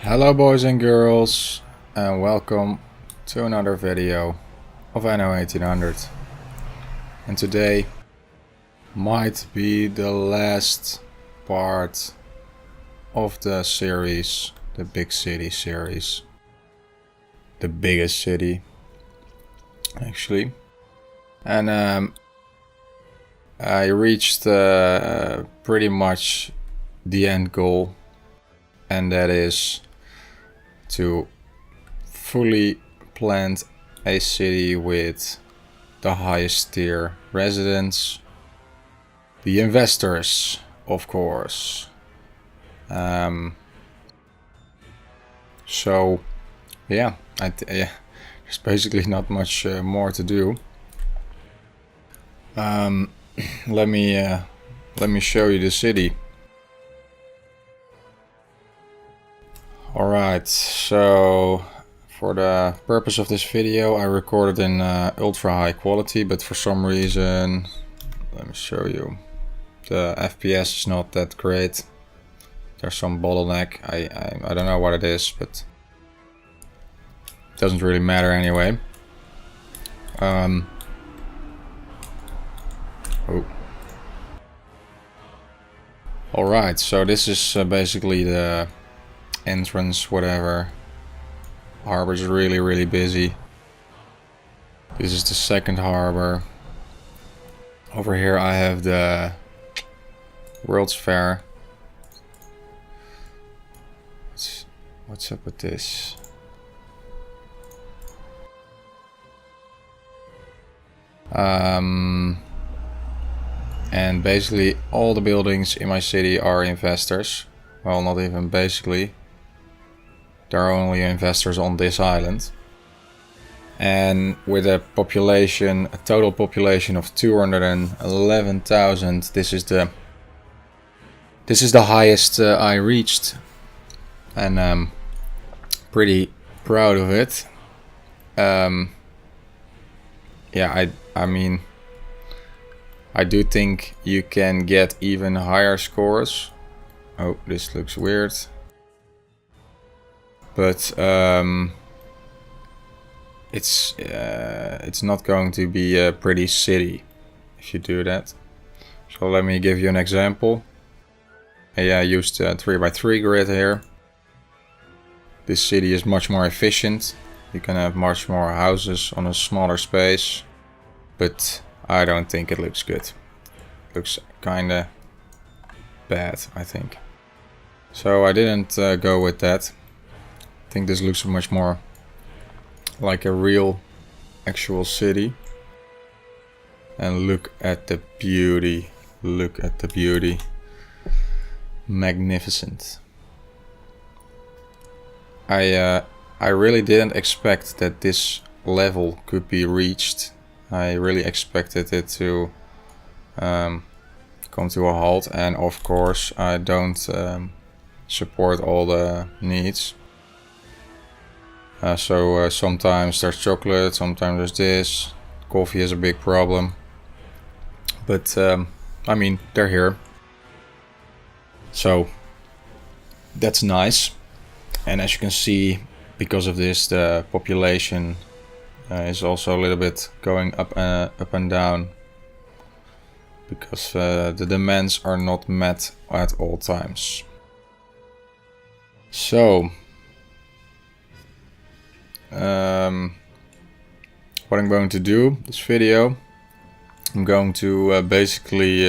Hello boys and girls, and welcome to another video of Anno 1800. And today might be the last part of the series, the big city series. The biggest city actually. And I reached pretty much the end goal, and that is to fully plant a city with the highest tier residents, the investors, of course. So yeah, there's basically not much more to do. Let me show you the city. Alright, so for the purpose of this video I recorded in ultra high quality, but for some reason, let me show you, the FPS is not that great. There's some bottleneck, I don't know what it is, but it doesn't really matter anyway. Oh. Alright, so this is basically the entrance, whatever. Harbor's really busy. This is the second harbor. Over here I have the World's Fair. What's up with this? And basically all the buildings in my city are investors. Well, not even basically. There are only investors on this island. And with a population, a total population of 211,000, this is the highest I reached, and I'm pretty proud of it. Yeah, I mean, I do think you can get even higher scores. Oh, this looks weird. But it's not going to be a pretty city if you do that. So let me give you an example. I used a 3x3 grid here. This city is much more efficient. You can have much more houses on a smaller space, but I don't think it looks good. It looks kinda bad, I think. So I didn't go with that. I think this looks much more like a real actual city. And look at the beauty. Look at the beauty. Magnificent. I really didn't expect that this level could be reached. I really expected it to come to a halt, and of course I don't support all the needs. So sometimes there's chocolate, sometimes there's this. Coffee is a big problem. But I mean, they're here. So that's nice. And as you can see, because of this, the population is also a little bit going up and down. Because the demands are not met at all times. So what I'm going to do this video, I'm going to basically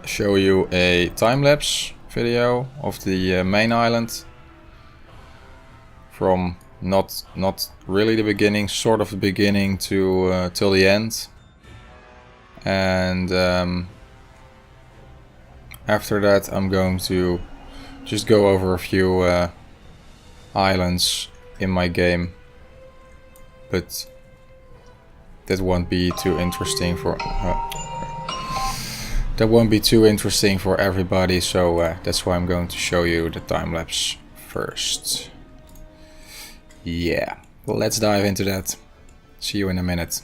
show you a time-lapse video of the main island from not really the beginning, sort of the beginning to till the end, and after that I'm going to just go over a few islands in my game, but that won't be too interesting for everybody, so that's why I'm going to show you the time-lapse first. Yeah, well, let's dive into that. See you in a minute.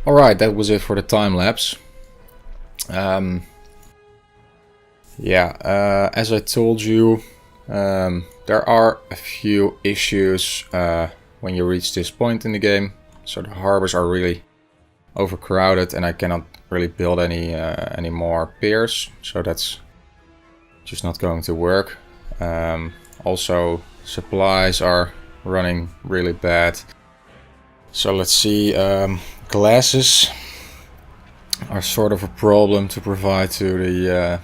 Alright, that was it for the time lapse. Yeah, as I told you, there are a few issues when you reach this point in the game. So the harbors are really overcrowded and I cannot really build any more piers. So that's just not going to work. Also, supplies are running really bad. So let's see, glasses are sort of a problem to provide to the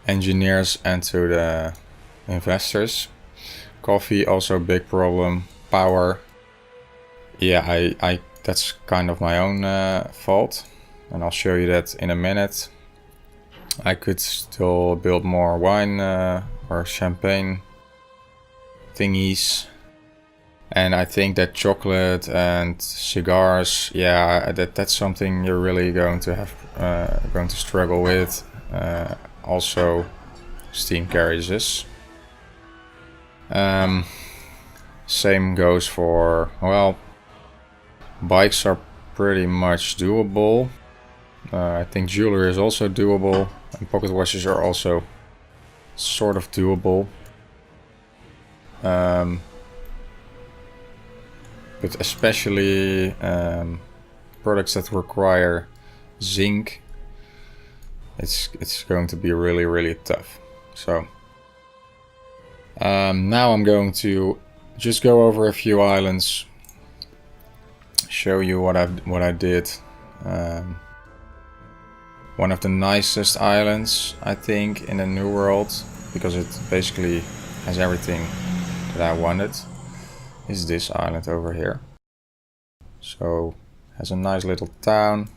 engineers and to the investors. Coffee also a big problem. Power, yeah, I that's kind of my own fault, and I'll show you that in a minute. I could still build more wine or champagne thingies. And I think that chocolate and cigars, yeah, that's something you're really going to have going to struggle with. Also, steam carriages. Same goes for, well, bikes are pretty much doable. I think jewelry is also doable, and pocket watches are also sort of doable. But especially products that require zinc, it's going to be really tough. So now I'm going to just go over a few islands, show you what I did. One of the nicest islands, I think, in the New World, because it basically has everything that I wanted, is this island over here. So has a nice little town.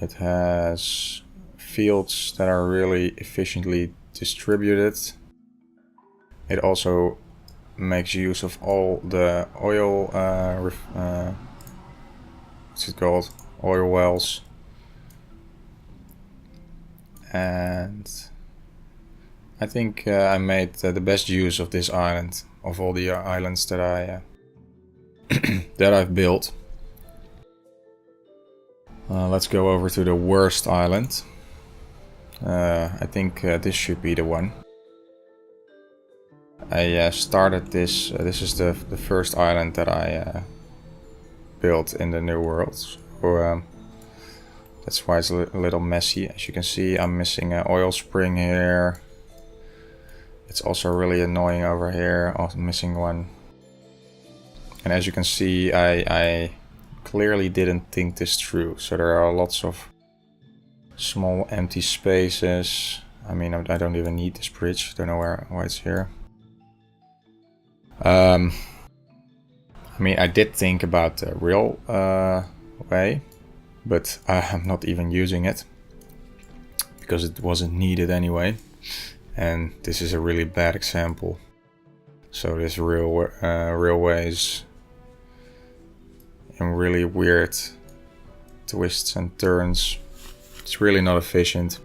It has fields that are really efficiently distributed. It also makes use of all the oil, what's it called? Oil wells. And I think I made the best use of this island, of all the islands that I that I've built. Let's go over to the worst island. I think this should be the one. I started this. This is the first island that I built in the New World. So that's why it's a little messy. As you can see, I'm missing an oil spring here. It's also really annoying over here. Also missing one. And as you can see, I clearly didn't think this through. So there are lots of small empty spaces. I mean, I don't even need this bridge. Don't know why it's here. I mean, I did think about the rail way, but I'm not even using it because it wasn't needed anyway. And this is a really bad example. So this railways in really weird twists and turns. It's really not efficient.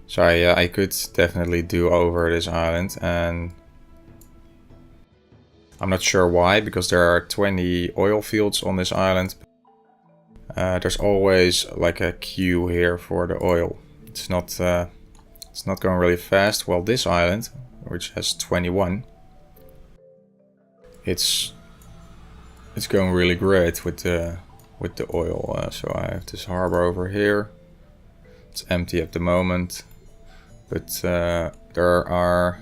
So I could definitely do over this island, and I'm not sure why, because there are 20 oil fields on this island. There's always like a queue here for the oil. It's not going really fast. Well, this island, which has 21, it's going really great with the oil. So I have this harbor over here. It's empty at the moment, but there are,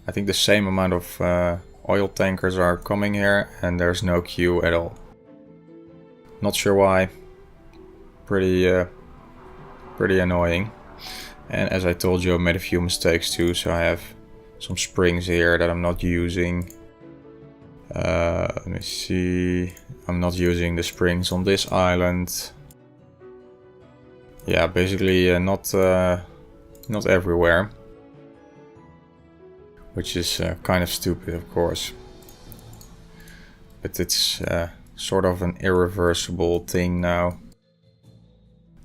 I think, the same amount of oil tankers are coming here, and there's no queue at all. Not sure why. Pretty annoying. And as I told you, I made a few mistakes too. So I have some springs here that I'm not using. Let me see. I'm not using the springs on this island. Yeah, basically not everywhere. Which is kind of stupid, of course. But it's sort of an irreversible thing now.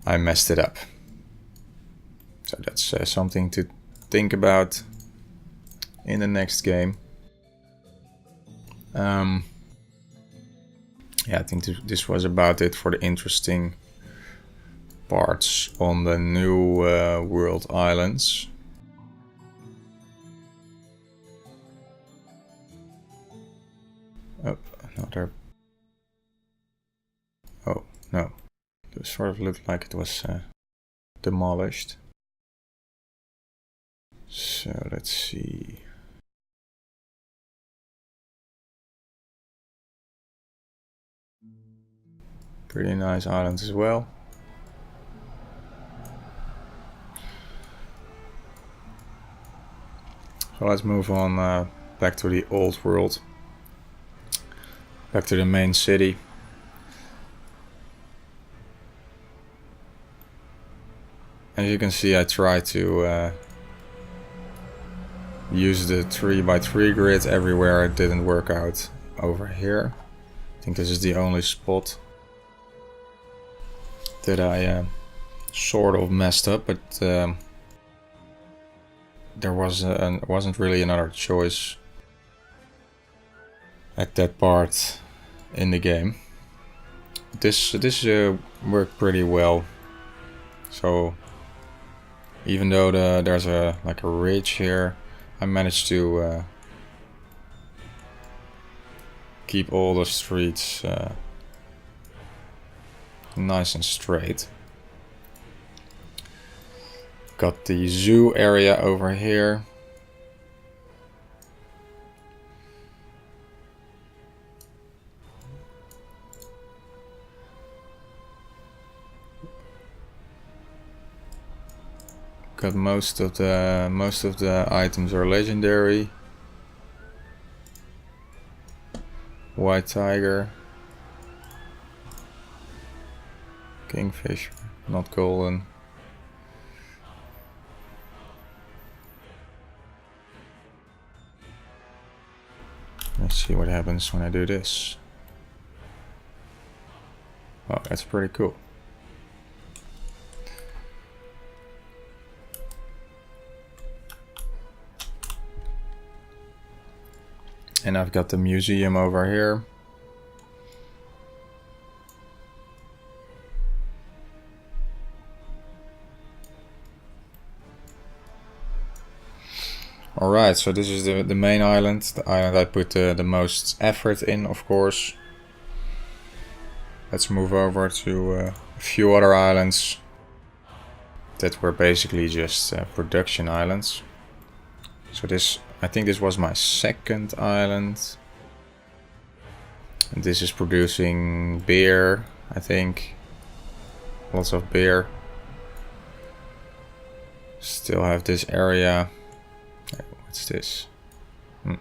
I messed it up. So that's something to think about in the next game. Yeah, I think this was about it for the interesting parts on the new world islands. Oh, another. Oh, no. It sort of looked like it was demolished. So let's see. Pretty nice islands as well. So let's move on back to the old world. Back to the main city. As you can see, I tried to use the 3x3 grid everywhere. It didn't work out over here. I think this is the only spot that I sort of messed up, but there wasn't really another choice at that part in the game. This worked pretty well. So even though there's a ridge here, I managed to keep all the streets nice and straight. Got the zoo area over here. Got most of the items are legendary. White tiger. Kingfisher, not golden. Let's see what happens when I do this. Oh, that's pretty cool. And I've got the museum over here. Alright, so this is the main island. The island I put the most effort in, of course. Let's move over to a few other islands that were basically just production islands. So I think this was my second island. And this is producing beer, I think. Lots of beer. Still have this area. What's this? I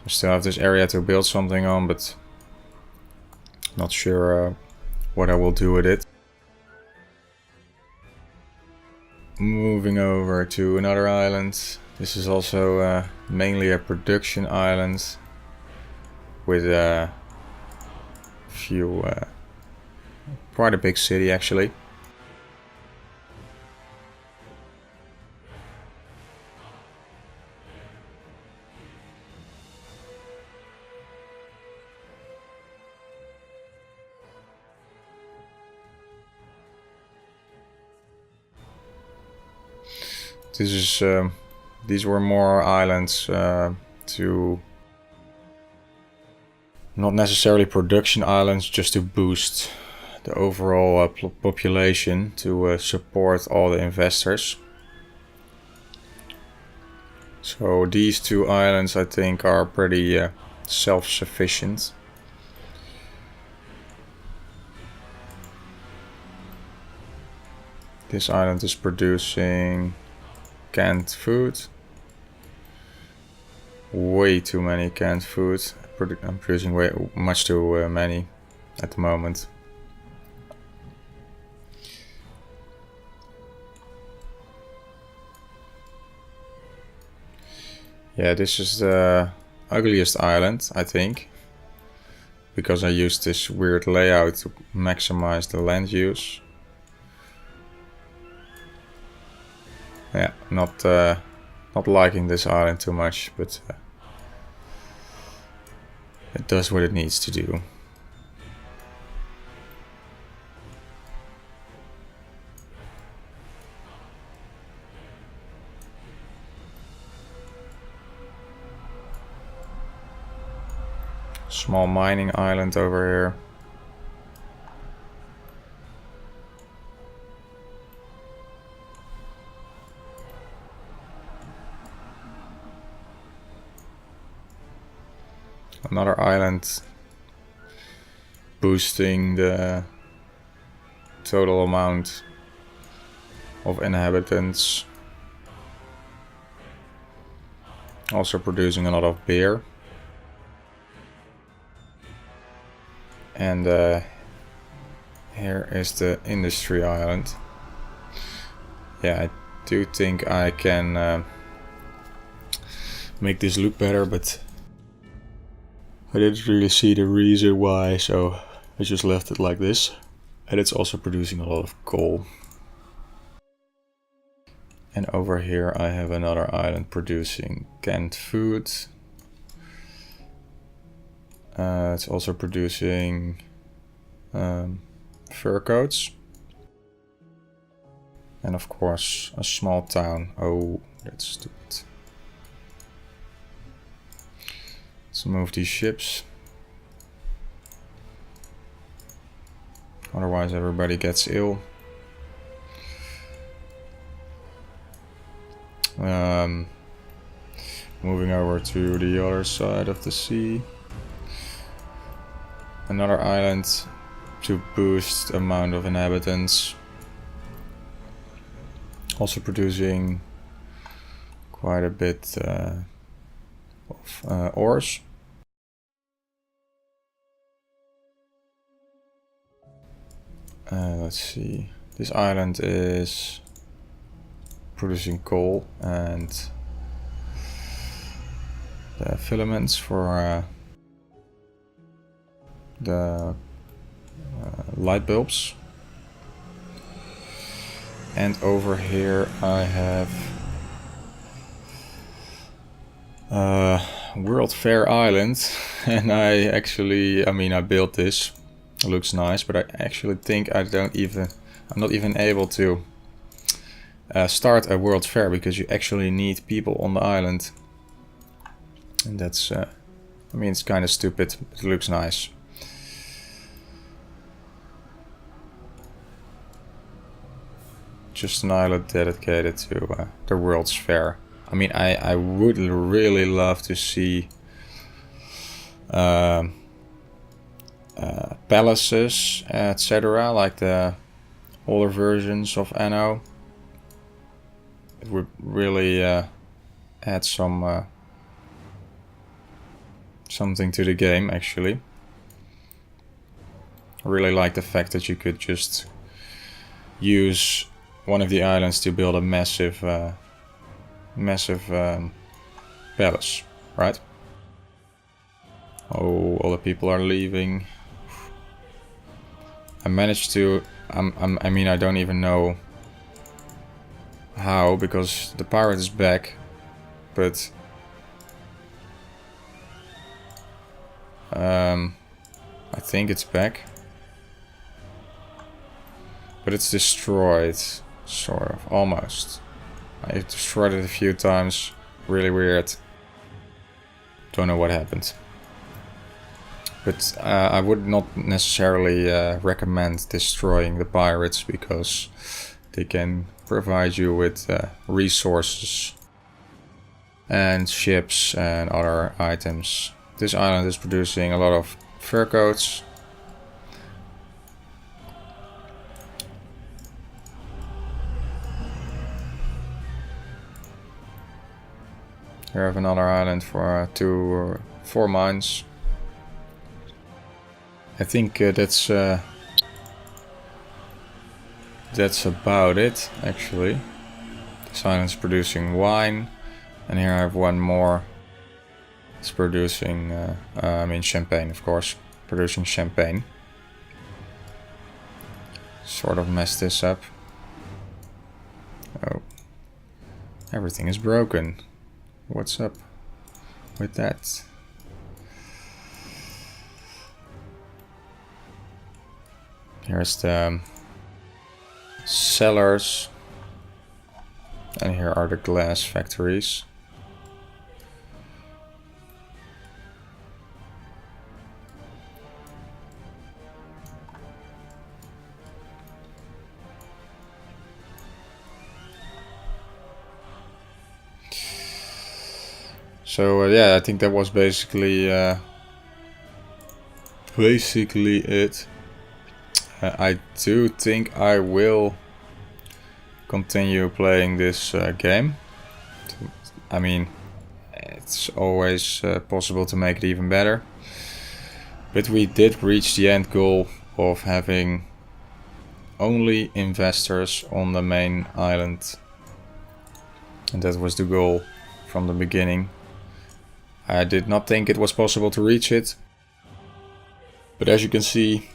still have this area to build something on, but not sure what I will do with it. Moving over to another island. This is also mainly a production island with a few, quite a big city actually. These were more islands to not necessarily production islands, just to boost the overall population to support all the investors. So these two islands I think are pretty self-sufficient. This island is producing canned food. Way too many canned food. I'm producing way much too many at the moment. Yeah, this is the ugliest island, I think, because I used this weird layout to maximize the land use. Yeah, not Not liking this island too much, but it does what it needs to do. Small mining island over here. Another island boosting the total amount of inhabitants. Also producing a lot of beer. And here is the industry island. Yeah, I do think I can make this look better, but I didn't really see the reason why, so I just left it like this. And it's also producing a lot of coal. And over here I have another island producing canned food. It's also producing fur coats. And of course a small town. Oh, that's stupid. Let's move these ships. Otherwise everybody gets ill. Moving over to the other side of the sea. Another island to boost the amount of inhabitants. Also producing quite a bit of ores. Let's see. This island is producing coal and the filaments for the light bulbs. And over here I have World Fair Island, and I mean I built this. It looks nice, but I actually think I'm not even able to start a World Fair, because you actually need people on the island. And that's, I mean, it's kind of stupid, but it looks nice. Just an island dedicated to the World's Fair. I mean, I would really love to see palaces, etc., like the older versions of Anno. It would really add some something to the game, actually. I really like the fact that you could just use one of the islands to build a massive palace, right? Oh, all the people are leaving. I managed to, I mean, I don't even know how, because the pirate is back, but I think it's back, but it's destroyed, sort of, almost. I destroyed it a few times, really weird. Don't know what happened. But I would not necessarily recommend destroying the pirates, because they can provide you with resources and ships and other items. This island is producing a lot of fur coats. Here I have another island for 2 or 4 mines. I think that's about it, actually. This island's producing wine, and here I have one more. It's producing, I mean, champagne, of course, producing champagne. Sort of messed this up. Oh, Everything is broken. What's up with that? Here's the cellars. And here are the glass factories. So yeah, I think that was basically it. I do think I will continue playing this game. I mean, it's always possible to make it even better. But we did reach the end goal of having only investors on the main island. And that was the goal from the beginning. I did not think it was possible to reach it. But as you can see,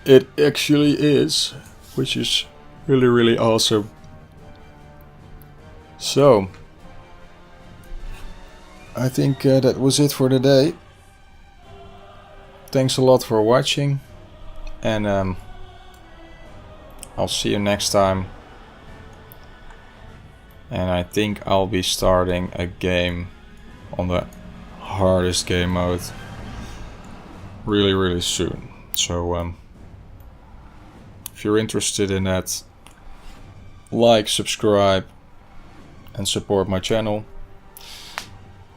it actually is, which is really, really awesome. So, I think that was it for today. Thanks a lot for watching, and I'll see you next time. And I think I'll be starting a game on the hardest game mode really, really soon. So if you're interested in that, like, subscribe, and support my channel.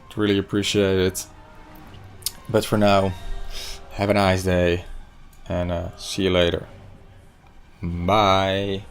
I'd really appreciate it. But for now, have a nice day, and see you later. Bye.